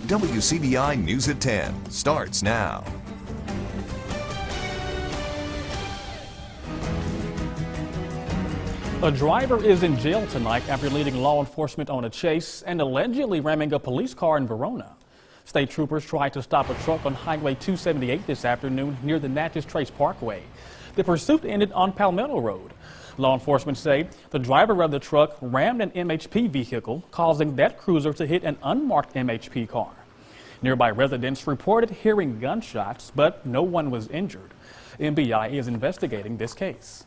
WCBI News at 10 starts now. A driver is in jail tonight after leading law enforcement on a chase and allegedly ramming a police car in Verona. State troopers tried to stop a truck on Highway 278 this afternoon near the Natchez Trace Parkway. The pursuit ended on Palmetto Road. Law enforcement say the driver of the truck rammed an MHP vehicle, causing that cruiser to hit an unmarked MHP car. Nearby residents reported hearing gunshots, but no one was injured. MBI is investigating this case.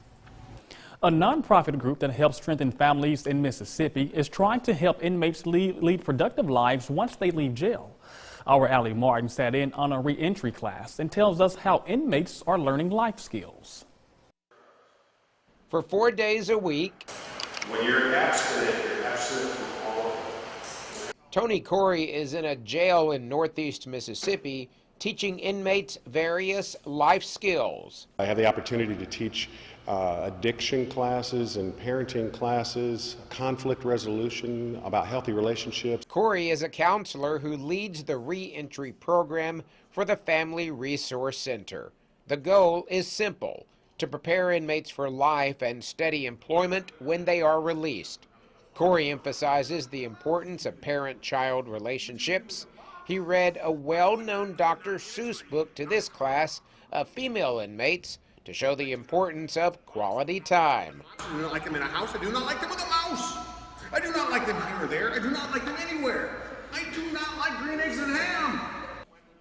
A nonprofit group that helps strengthen families in Mississippi is trying to help inmates lead productive lives once they leave jail. Our Allie Martin sat in on a re-entry class and tells us how inmates are learning life skills. For 4 days a week, when you're abstinent, you're abstinent from all of it. Tony Corey is in a jail in northeast Mississippi teaching inmates various life skills. I have the opportunity to teach addiction classes and parenting classes, conflict resolution, about healthy relationships. Corey is a counselor who leads the re-entry program for the Family Resource Center. The goal is simple: to prepare inmates for life and steady employment when they are released. Corey emphasizes the importance of parent-child relationships. He read a well-known Dr. Seuss book to this class of female inmates to show the importance of quality time. I do not like them in a house. I do not like them with a mouse. I do not like them here or there. I do not like them anywhere. I do not like green eggs and ham.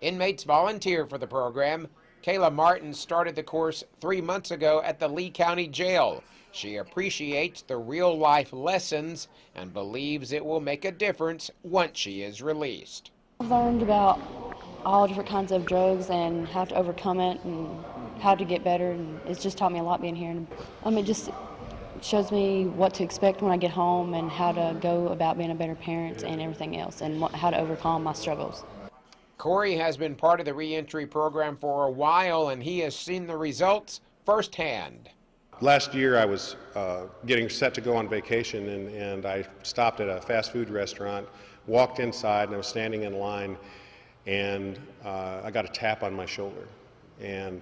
Inmates volunteer for the program. Kayla Martin started the course 3 months ago at the Lee County Jail. She appreciates the real-life lessons and believes it will make a difference once she is released. I've learned about all different kinds of drugs and how to overcome it and how to get better, and it's just taught me a lot being here. And it just shows me what to expect when I get home and how to go about being a better parent and everything else, and how to overcome my struggles. Corey has been part of the re-entry program for a while, and he has seen the results firsthand. Last year I was getting set to go on vacation, and I stopped at a fast food restaurant, walked inside, and I was standing in line, and I got a tap on my shoulder. And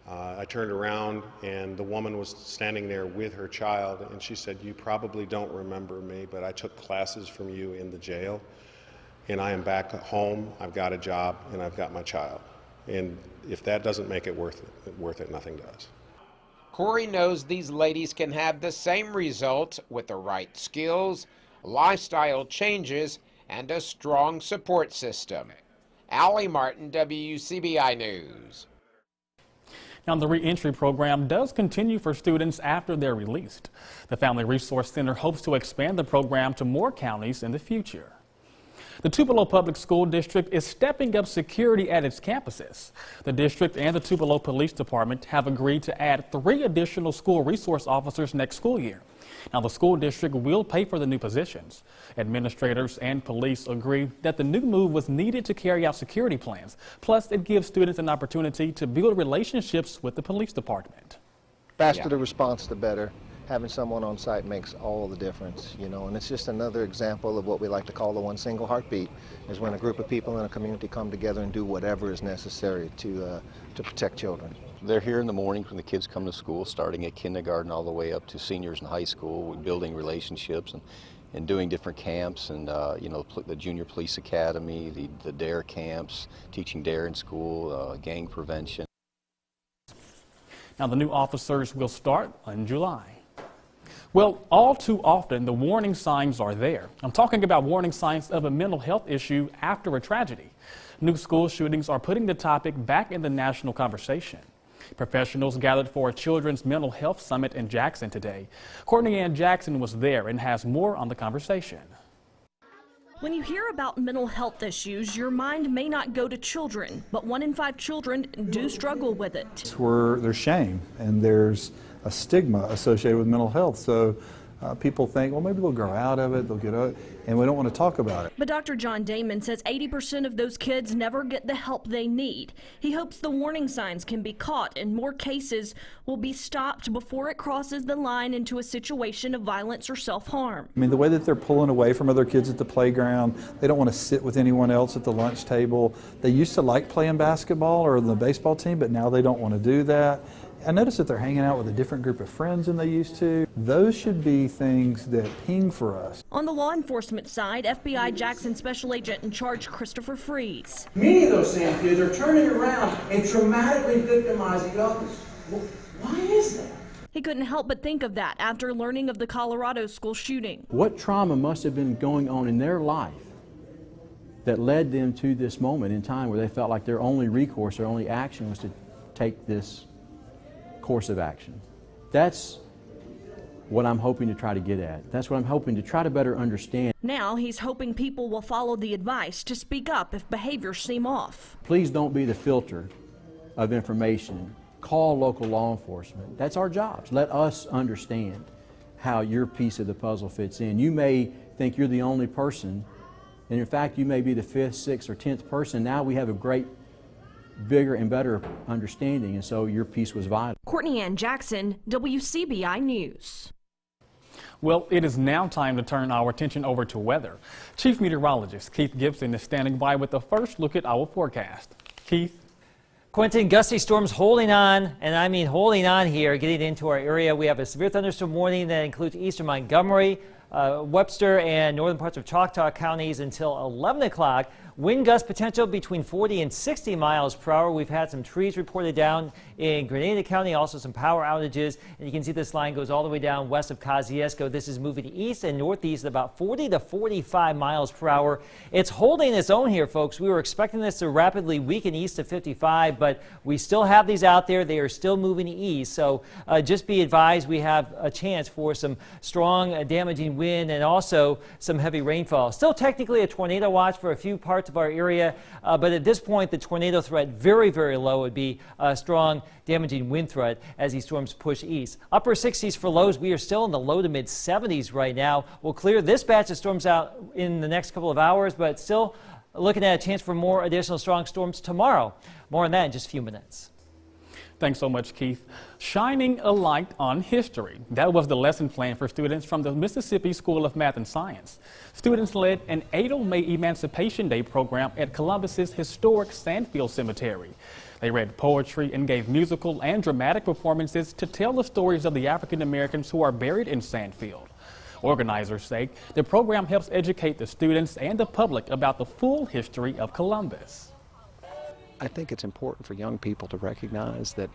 I turned around, and the woman was standing there with her child, and she said, "You probably don't remember me, but I took classes from you in the jail, and I am back at home, I've got a job, and I've got my child. And if that doesn't make it worth it, nothing does." Corey knows these ladies can have the same results with the right skills, lifestyle changes, and a strong support system. Allie Martin, WCBI News. Now, the re-entry program does continue for students after they're released. The Family Resource Center hopes to expand the program to more counties in the future. The Tupelo Public School District is stepping up security at its campuses. The district and the Tupelo Police Department have agreed to add 3 additional school resource officers next school year. Now, the school district will pay for the new positions. Administrators and police agree that the new move was needed to carry out security plans. Plus, it gives students an opportunity to build relationships with the police department. Faster the response, the better. Having someone on site makes all the difference, you know, and it's just another example of what we like to call the one single heartbeat, is when a group of people in a community come together and do whatever is necessary to protect children. They're here in the morning when the kids come to school, starting at kindergarten all the way up to seniors in high school. We're building relationships and doing different camps, and you know, the Junior Police Academy, the DARE camps, teaching DARE in school, gang prevention. Now, the new officers will start in July. Well, all too often, the warning signs are there. I'm talking about warning signs of a mental health issue after a tragedy. New school shootings are putting the topic back in the national conversation. Professionals gathered for a children's mental health summit in Jackson today. Courtney Ann Jackson was there and has more on the conversation. When you hear about mental health issues, your mind may not go to children, but 1 in 5 children do struggle with it. There's shame and there's a stigma associated with mental health. So People think, well, maybe they'll grow out of it, they'll get out, and we don't want to talk about it. But Dr. John Damon says 80% of those kids never get the help they need. He hopes the warning signs can be caught and more cases will be stopped before it crosses the line into a situation of violence or self-harm. I mean, the way that they're pulling away from other kids at the playground, they don't want to sit with anyone else at the lunch table. They used to like playing basketball or the baseball team, but now they don't want to do that. I noticed that they're hanging out with a different group of friends than they used to. Those should be things that ping for us. On the law enforcement side, FBI Jackson Special Agent in Charge Christopher Freeze. Many of those same kids are turning around and traumatically victimizing others. Why is that? He couldn't help but think of that after learning of the Colorado school shooting. What trauma must have been going on in their life that led them to this moment in time where they felt like their only recourse, their only action was to take this course of action? That's what I'm hoping to try to get at. That's what I'm hoping to try to better understand. Now he's hoping people will follow the advice to speak up if behaviors seem off. Please don't be the filter of information. Call local law enforcement. That's our jobs. Let us understand how your piece of the puzzle fits in. You may think you're the only person, and in fact you may be the 5th, 6th, or 10th person. Now we have a great bigger and better understanding, and so your piece was vital. Courtney Ann Jackson, WCBI News. Well, it is now time to turn our attention over to weather. Chief Meteorologist Keith Gibson is standing by with the first look at our forecast. Keith? Quentin, gusty storms holding on, and I mean holding on here, getting into our area. We have a severe thunderstorm warning that includes eastern Montgomery, Webster, and northern parts of Choctaw counties until 11 o'clock. Wind gust potential between 40 and 60 miles per hour. We've had some trees reported down in Grenada County, also some power outages. And you can see this line goes all the way down west of Kosciuszko. This is moving east and northeast at about 40 to 45 miles per hour. It's holding its own here, folks. We were expecting this to rapidly weaken east to 55, but we still have these out there. They are still moving east. So just be advised, we have a chance for some strong damaging wind and also some heavy rainfall. Still technically a tornado watch for a few parts of our area, but at this point the tornado threat very, very low. Would be a strong damaging wind threat as these storms push east. Upper 60s for lows. We are still in the low to mid 70s right now. We'll clear this batch of storms out in the next couple of hours, but still looking at a chance for more additional strong storms tomorrow. More on that in just a few minutes. Thanks so much, Keith. Shining a light on history. That was the lesson plan for students from the Mississippi School of Math and Science. Students led an Adel May Emancipation Day program at Columbus's historic Sandfield Cemetery. They read poetry and gave musical and dramatic performances to tell the stories of the African Americans who are buried in Sandfield. Organizers say the program helps educate the students and the public about the full history of Columbus. I think it's important for young people to recognize that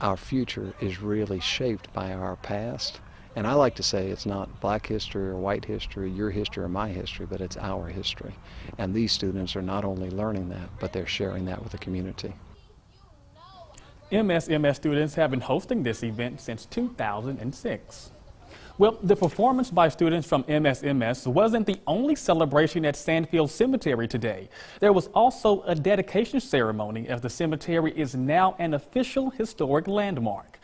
our future is really shaped by our past. And I like to say it's not black history or white history, your history or my history, but it's our history. And these students are not only learning that, but they're sharing that with the community. MSMS students have been hosting this event since 2006. Well, the performance by students from MSMS wasn't the only celebration at Sandfield Cemetery today. There was also a dedication ceremony as the cemetery is now an official historic landmark.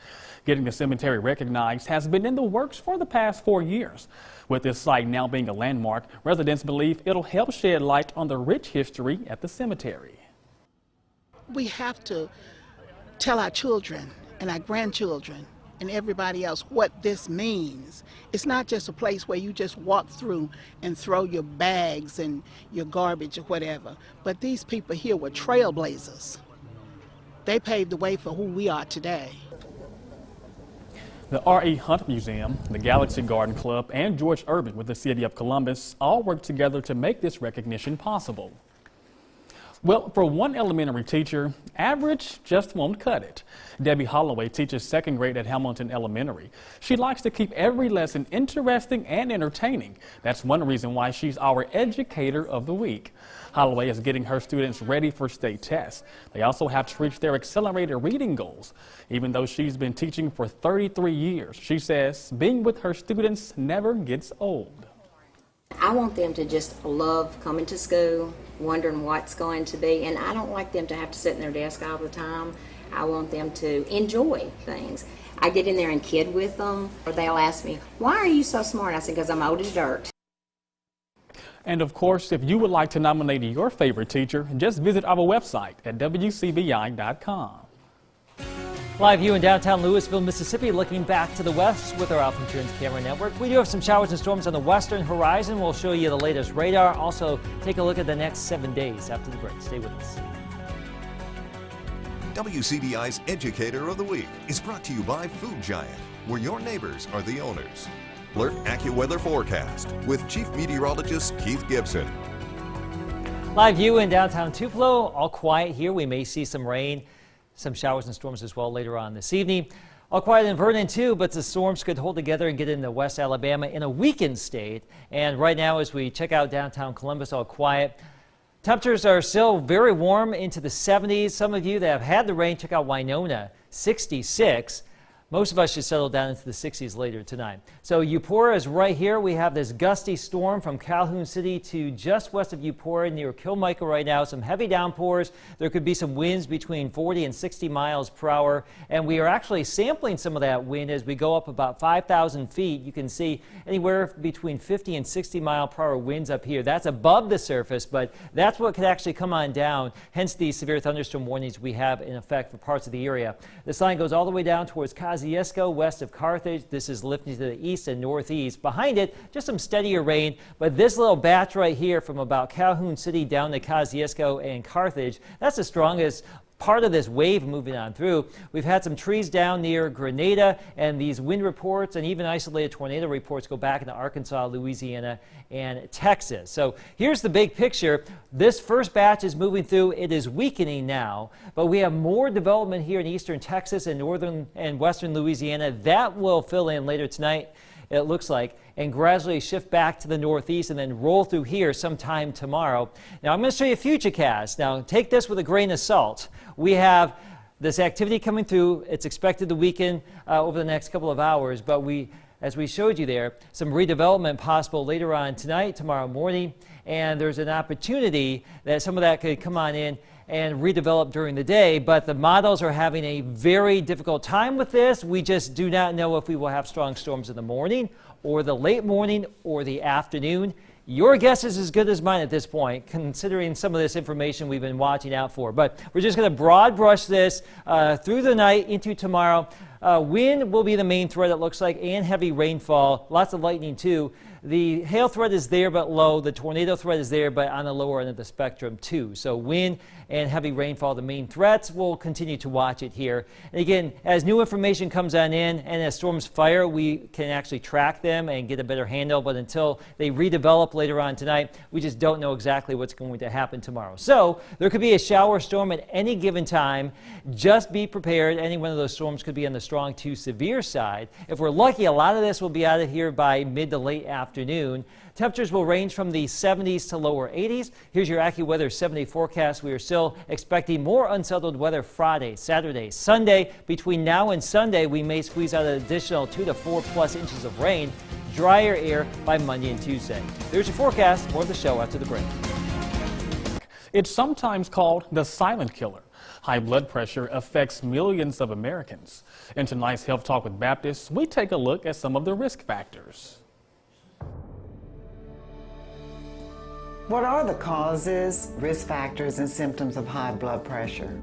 Getting the cemetery recognized has been in the works for the past 4 years. With this site now being a landmark, residents believe it'll help shed light on the rich history at the cemetery. We have to tell our children and our grandchildren and everybody else what this means. It's not just a place where you just walk through and throw your bags and your garbage or whatever, but these people here were trailblazers. They paved the way for who we are today. The R.E. Hunt Museum, the Galaxy Garden Club, and George Urban with the City of Columbus all work together to make this recognition possible. Well, for one elementary teacher, average just won't cut it. Debbie Holloway teaches second grade at Hamilton Elementary. She likes to keep every lesson interesting and entertaining. That's one reason why she's our Educator of the Week. Holloway is getting her students ready for state tests. They also have to reach their accelerated reading goals. Even though she's been teaching for 33 years, she says being with her students never gets old. I want them to just love coming to school, wondering what's going to be, and I don't like them to have to sit in their desk all the time. I want them to enjoy things. I get in there and kid with them, or they'll ask me, "Why are you so smart?" I said, "Because I'm old as dirt." And of course, if you would like to nominate your favorite teacher, just visit our website at WCBI.com. Live view in downtown Louisville, Mississippi, looking back to the west with our Alpha Insurance Camera Network. We do have some showers and storms on the western horizon. We'll show you the latest radar. Also, take a look at the next 7 days after the break. Stay with us. WCBI's Educator of the Week is brought to you by Food Giant, where your neighbors are the owners. Alert AccuWeather forecast with Chief Meteorologist Keith Gibson. Live view in downtown Tupelo, all quiet here. We may see some rain, some showers and storms as well later on this evening. All quiet in Vernon too, but the storms could hold together and get into West Alabama in a weakened state. And right now, as we check out downtown Columbus, all quiet. Temperatures are still very warm into the 70s. Some of you that have had the rain, check out Winona, 66. Most of us should settle down into the 60s later tonight. So Eupora is right here. We have this gusty storm from Calhoun City to just west of Eupora near Kilmichael right now. Some heavy downpours. There could be some winds between 40 and 60 miles per hour. And we are actually sampling some of that wind as we go up about 5,000 feet. You can see anywhere between 50 and 60 mile per hour winds up here. That's above the surface, but that's what could actually come on down. Hence the severe thunderstorm warnings we have in effect for parts of the area. This line goes all the way down towards Kosciuszko, west of Carthage. This is lifting to the east and northeast. Behind it, just some steadier rain, but this little batch right here from about Calhoun City down to Kosciuszko and Carthage, that's the strongest part of this wave moving on through. We've had some trees down near Grenada, and these wind reports and even isolated tornado reports go back into Arkansas, Louisiana, and Texas. So here's the big picture. This first batch is moving through. It is weakening now, but we have more development here in eastern Texas and northern and western Louisiana. That will fill in later tonight, it looks like, and gradually shift back to the northeast and then roll through here sometime tomorrow. Now, I'm going to show you a futurecast. Now, take this with a grain of salt. We have this activity coming through. It's expected to weaken over the next couple of hours, but as we showed you there, some redevelopment possible later on tonight, tomorrow morning, and there's an opportunity that some of that could come on in and redevelop during the day, but the models are having a very difficult time with this. We just do not know if we will have strong storms in the morning or the late morning or the afternoon. Your guess is as good as mine at this point, considering some of this information we've been watching out for. But we're just going to broad brush this through the night into tomorrow. Wind will be the main threat, it looks like, and heavy rainfall. Lots of lightning, too. The hail threat is there, but low. The tornado threat is there, but on the lower end of the spectrum, too. So wind and heavy rainfall, the main threats. We'll continue to watch it here. And again, as new information comes on in and as storms fire, we can actually track them and get a better handle. But until they redevelop later on tonight, we just don't know exactly what's going to happen tomorrow. So there could be a shower storm at any given time. Just be prepared. Any one of those storms could be on the strong to severe side. If we're lucky, a lot of this will be out of here by mid to late afternoon. Temperatures will range from the 70s to lower 80s. Here's your AccuWeather 7-day forecast. We are still expecting more unsettled weather Friday, Saturday, Sunday. Between now and Sunday, we may squeeze out an additional 2 to 4 plus inches of rain. Drier air by Monday and Tuesday. There's your forecast. More of the show after the break. It's sometimes called the silent killer. High blood pressure affects millions of Americans. In tonight's Health Talk with Baptist, we take a look at some of the risk factors. What are the causes, risk factors, and symptoms of high blood pressure?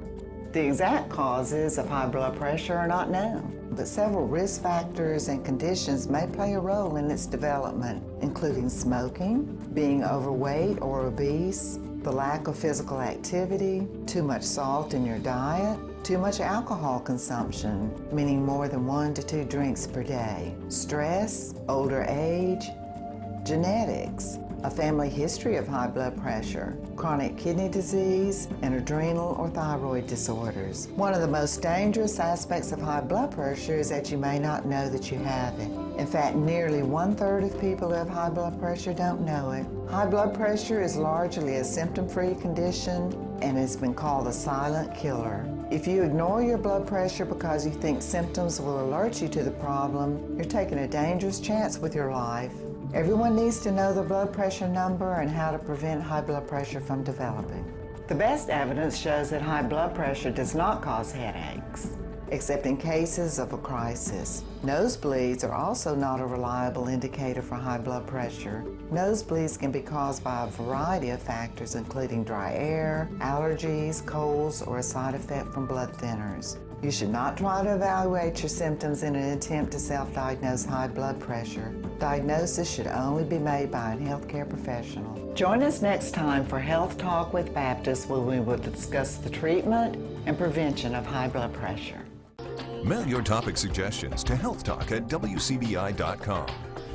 The exact causes of high blood pressure are not known, but several risk factors and conditions may play a role in its development, including smoking, being overweight or obese, the lack of physical activity, too much salt in your diet, too much alcohol consumption, meaning more than 1 to 2 drinks per day, stress, older age, genetics, a family history of high blood pressure, chronic kidney disease, and adrenal or thyroid disorders. One of the most dangerous aspects of high blood pressure is that you may not know that you have it. In fact, nearly 1/3 of people who have high blood pressure don't know it. High blood pressure is largely a symptom-free condition and has been called a silent killer. If you ignore your blood pressure because you think symptoms will alert you to the problem, you're taking a dangerous chance with your life. Everyone needs to know the blood pressure number and how to prevent high blood pressure from developing. The best evidence shows that high blood pressure does not cause headaches. except in cases of a crisis. Nosebleeds are also not a reliable indicator for high blood pressure. Nosebleeds can be caused by a variety of factors, including dry air, allergies, colds, or a side effect from blood thinners. You should not try to evaluate your symptoms in an attempt to self-diagnose high blood pressure. Diagnosis should only be made by a healthcare professional. Join us next time for Health Talk with Baptist, where we will discuss the treatment and prevention of high blood pressure. Mail your topic suggestions to healthtalk@wcbi.com.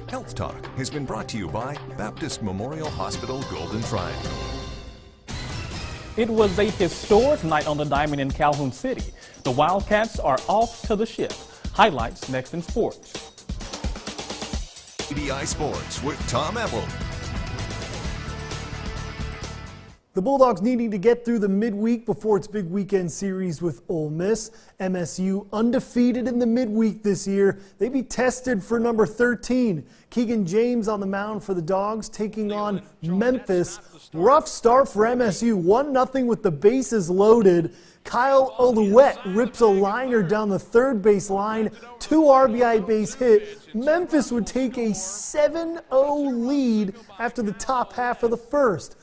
Health Talk has been brought to you by Baptist Memorial Hospital Golden Triangle. It was a historic night on the diamond in Calhoun City. The Wildcats are off to the ship. Highlights next in sports. WCBI Sports with Tom Ebel. The Bulldogs needing to get through the midweek before its big weekend series with Ole Miss. MSU undefeated in the midweek this year. They be tested for number 13. Keegan James on the mound for the Dogs, taking on Memphis. Rough start for MSU, 1-0 with the bases loaded. Kyle Oluwet rips a liner down the third base line, 2 RBI base hit. Memphis would take a 7-0 lead after the top half of the first.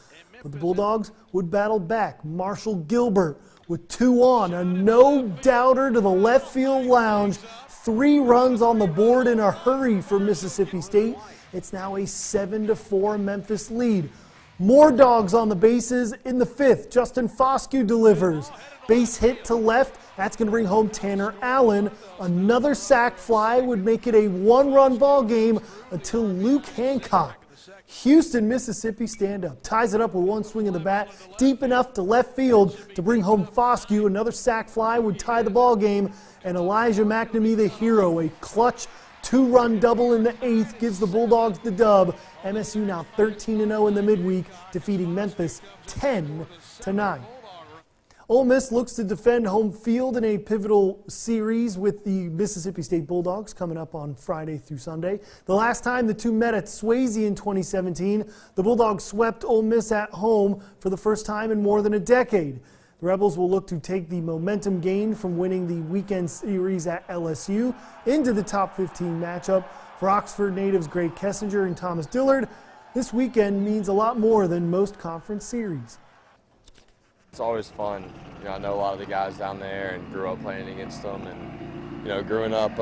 But the Bulldogs would battle back. Marshall Gilbert with 2 on, a no-doubter to the left field lounge. 3 runs on the board in a hurry for Mississippi State. It's now a 7-4 Memphis lead. More Dogs on the bases in the 5th. Justin Foscue delivers. Base hit to left. That's going to bring home Tanner Allen. Another sac fly would make it a 1-run ball game until Luke Hancock, Houston, Mississippi stand-up, ties it up with 1 swing of the bat, deep enough to left field to bring home Foscue. Another sac fly would tie the ball game, and Elijah McNamee, the hero, a clutch 2-run double in the 8th gives the Bulldogs the dub. MSU now 13-0 in the midweek, defeating Memphis 10-9. Ole Miss looks to defend home field in a pivotal series with the Mississippi State Bulldogs coming up on Friday through Sunday. The last time the two met at Swayze in 2017, the Bulldogs swept Ole Miss at home for the first time in more than a decade. The Rebels will look to take the momentum gained from winning the weekend series at LSU into the top 15 matchup. For Oxford natives Greg Kessinger and Thomas Dillard, this weekend means a lot more than most conference series. It's always fun. You know, I know a lot of the guys down there and grew up playing against them, and you know, growing up,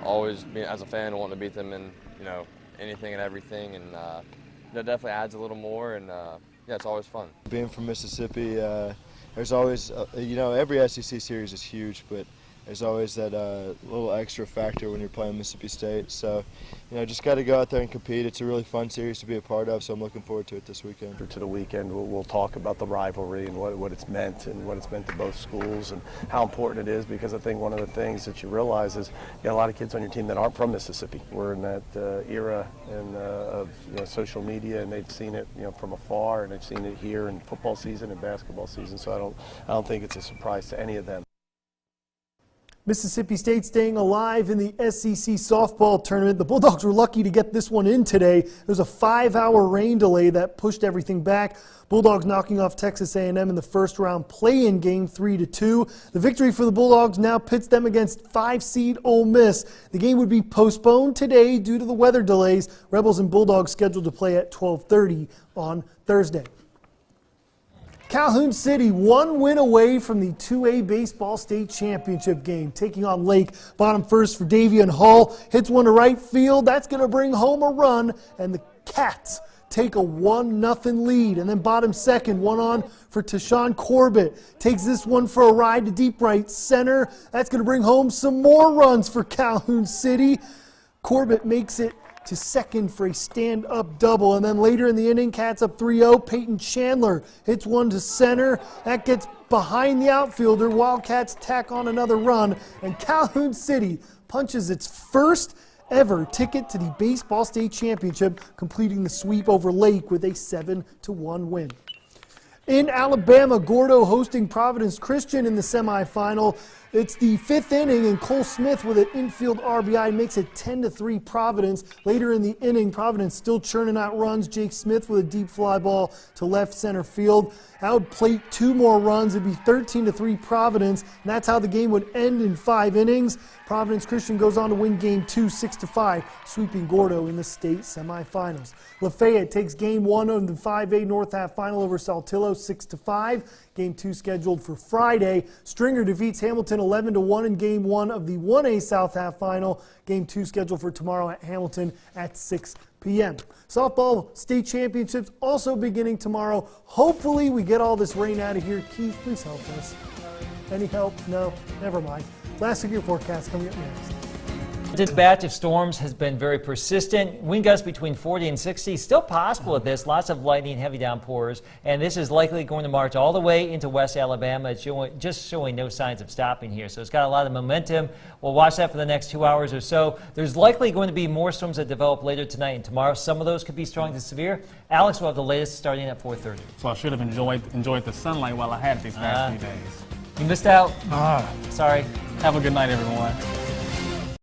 always being as a fan wanting to beat them in anything and everything, and that definitely adds a little more, and yeah, it's always fun. Being from Mississippi, there's always every SEC series is huge, but there's always that little extra factor when you're playing Mississippi State. So, just got to go out there and compete. It's a really fun series to be a part of, so I'm looking forward to it this weekend. To the weekend, we'll talk about the rivalry and what it's meant and what it's meant to both schools and how important it is, because I think one of the things that you realize is you got a lot of kids on your team that aren't from Mississippi. We're in that era of social media, and they've seen it from afar, and they've seen it here in football season and basketball season. So I don't think it's a surprise to any of them. Mississippi State staying alive in the SEC softball tournament. The Bulldogs were lucky to get this one in today. There was a 5-hour rain delay that pushed everything back. Bulldogs knocking off Texas A&M in the first round play-in game 3-2. The victory for the Bulldogs now pits them against 5-seed Ole Miss. The game would be postponed today due to the weather delays. Rebels and Bulldogs scheduled to play at 12:30 on Thursday. Calhoun City 1 win away from the 2A baseball state championship game, taking on Lake. Bottom first for Davian Hall, hits one to right field. That's going to bring home a run, and the Cats take a 1-0 lead. And then bottom second, 1 on for Tashawn Corbett. Takes this one for a ride to deep right center. That's going to bring home some more runs for Calhoun City. Corbett makes it to second for a stand-up double. And then later in the inning, Cats up 3-0. Peyton Chandler hits one to center. That gets behind the outfielder. Wildcats tack on another run. And Calhoun City punches its first ever ticket to the baseball state championship, completing the sweep over Lake with a 7-1 win. In Alabama, Gordo hosting Providence Christian in the semifinal. It's the 5th inning, and Cole Smith with an infield RBI makes it 10-3 Providence. Later in the inning, Providence still churning out runs. Jake Smith with a deep fly ball to left center field. That would plate 2 more runs. It'd be 13-3 Providence, and that's how the game would end in 5 innings. Providence Christian goes on to win Game 2 6-5, sweeping Gordo in the state semifinals. Lafayette takes Game 1 of the 5A North Half Final over Saltillo 6-5. Game 2 scheduled for Friday. Stringer defeats Hamilton 11-1 in Game 1 of the 1A South Half Final. Game 2 scheduled for tomorrow at Hamilton at 6 p.m. Softball state championships also beginning tomorrow. Hopefully we get all this rain out of here. Keith, please help us. Any help? No? Never mind. Last of your forecast coming up next. This batch of storms has been very persistent. Wind gusts between 40 and 60, still possible at this. Lots of lightning and heavy downpours. And this is likely going to march all the way into West Alabama. It's just showing no signs of stopping here. So it's got a lot of momentum. We'll watch that for the next 2 hours or so. There's likely going to be more storms that develop later tonight and tomorrow. Some of those could be strong to severe. Alex will have the latest starting at 4:30. So I should have enjoyed the sunlight while I had it these past few days. You missed out. Sorry. Have a good night, everyone.